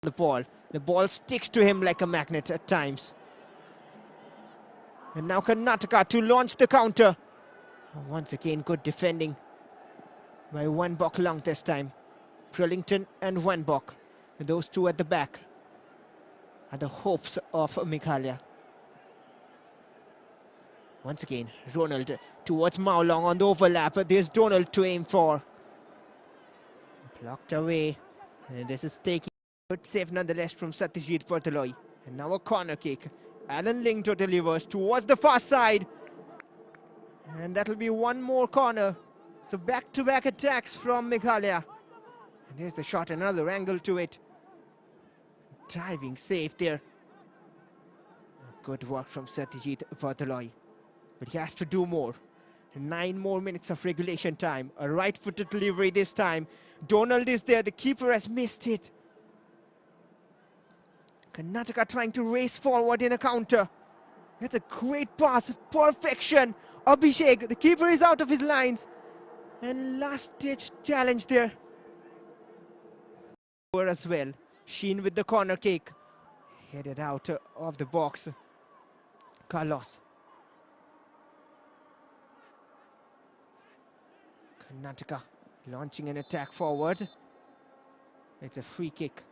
the ball. The ball sticks to him like a magnet at times. And now Karnataka to launch the counter. Once again, good defending by Wanbok Long this time. Burlington and Wanbok, those two at the back, are the hopes of Meghalaya. Once again, Ronald towards Maolong on the overlap. There's Donald to aim for. Blocked away. And this is taking good save nonetheless from Satyajit Portaloy. And now a corner kick. Alan Lingto delivers towards the far side. And that'll be one more corner. So back-to-back attacks from Meghalaya. And there's the shot, another angle to it. Diving save there. Good work from Satyajit Portaloy. But he has to do more. 9 more minutes of regulation time. A right-footed delivery this time. Donald is there. The keeper has missed it. Karnataka trying to race forward in a counter. That's a great pass. Perfection. Abhishek, the keeper is out of his lines. And last-ditch challenge there. As well. Sheen with the corner kick. Headed out of the box. Carlos. Karnataka launching an attack forward. It's a free kick.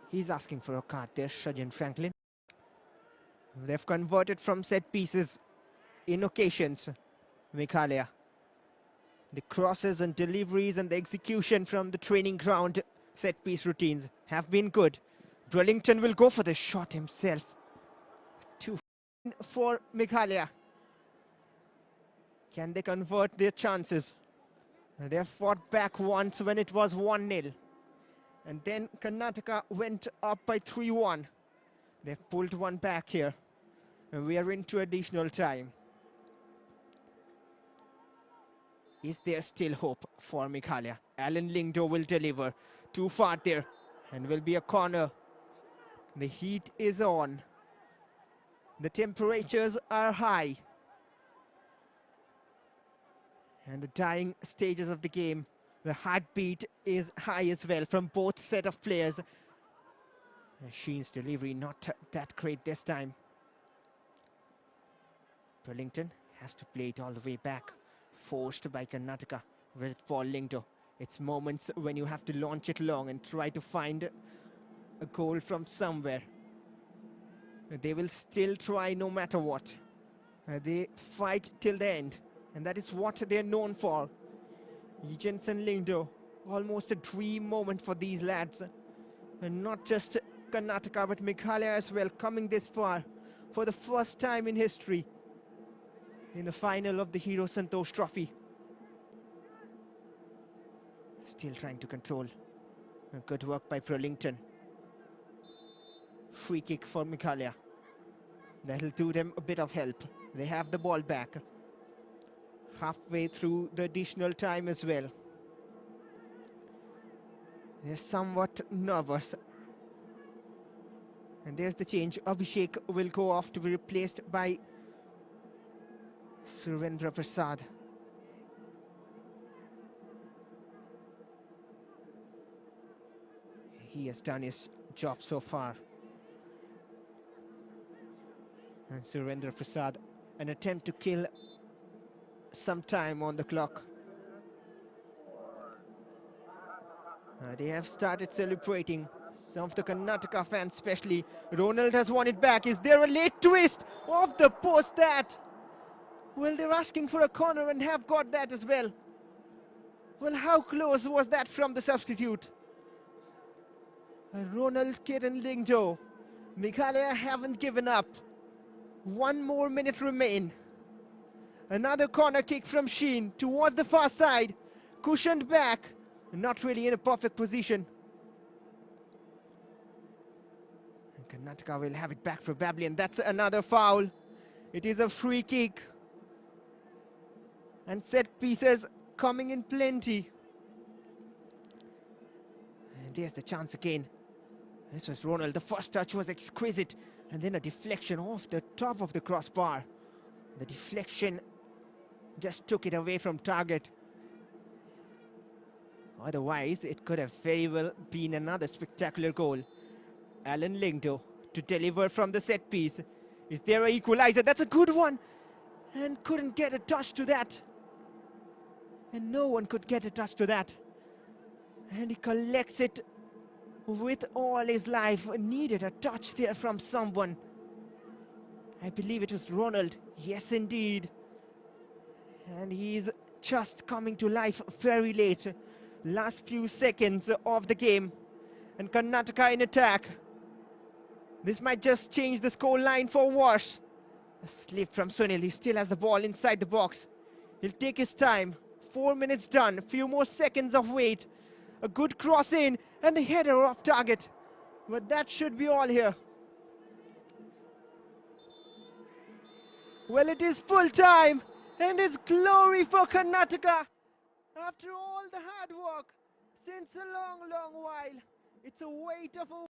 He's asking for a card there, Shajan Franklin. They've converted from set pieces in occasions, Meghalaya. The crosses and deliveries and the execution from the training ground set piece routines have been good. Burlington will go for the shot himself. 2 for Meghalaya. Can they convert their chances? They have fought back once when it was 1-0. And then Karnataka went up by 3-1. They've pulled one back here. And we are into additional time. Is there still hope for Meghalaya? Alan Lingdo will deliver. Too far there. And will be a corner. The heat is on. The temperatures are high. And the dying stages of the game, the heartbeat is high as well from both set of players. Sheen's delivery not that great this time. Burlington has to play it all the way back, forced by Karnataka with Paul Lingdo. It's moments when you have to launch it long and try to find a goal from somewhere. They will still try no matter what. They fight till the end. And that is what they're known for. Jensen Lingdo, almost a dream moment for these lads. And not just Karnataka, but Meghalaya as well, coming this far for the first time in history in the final of the Hero Santosh Trophy. Still trying to control. Good work by Burlington. Free kick for Meghalaya. That'll do them a bit of help. They have the ball back. Halfway through the additional time as well. They're somewhat nervous. And there's the change. Abhishek will go off to be replaced by Surendra Prasad. He has done his job so far. And Surendra Prasad, an attempt to kill some time on the clock. They have started celebrating. Some of the Karnataka fans especially. Ronald has won it back. Is there a late twist off the post that? Well, they're asking for a corner and have got that as well. Well, how close was that from the substitute? Ronald Kiran Lingdo. Meghalaya haven't given up. 1 more minute remain. Another corner kick from Sheen towards the far side. Cushioned back. Not really in a perfect position. And Karnataka will have it back probably. And that's another foul. It is a free kick. And set pieces coming in plenty. And there's the chance again. This was Ronald. The first touch was exquisite. And then a deflection off the top of the crossbar. The deflection just took it away from target. Otherwise, it could have very well been another spectacular goal. Alan Lingdo to deliver from the set piece. Is there an equalizer? That's a good one! And couldn't get a touch to that. And no one could get a touch to that. And he collects it with all his life. Needed a touch there from someone. I believe it was Ronald. Yes, indeed. And he's just coming to life very late. Last few seconds of the game. And Karnataka in attack. This might just change the score line for worse. A slip from Sunil. He still has the ball inside the box. He'll take his time. 4 minutes done. A few more seconds of wait. A good cross in. And a header off target. But that should be all here. Well, it is full time. And it's glory for Karnataka. After all the hard work since a long, long while. It's a weight of a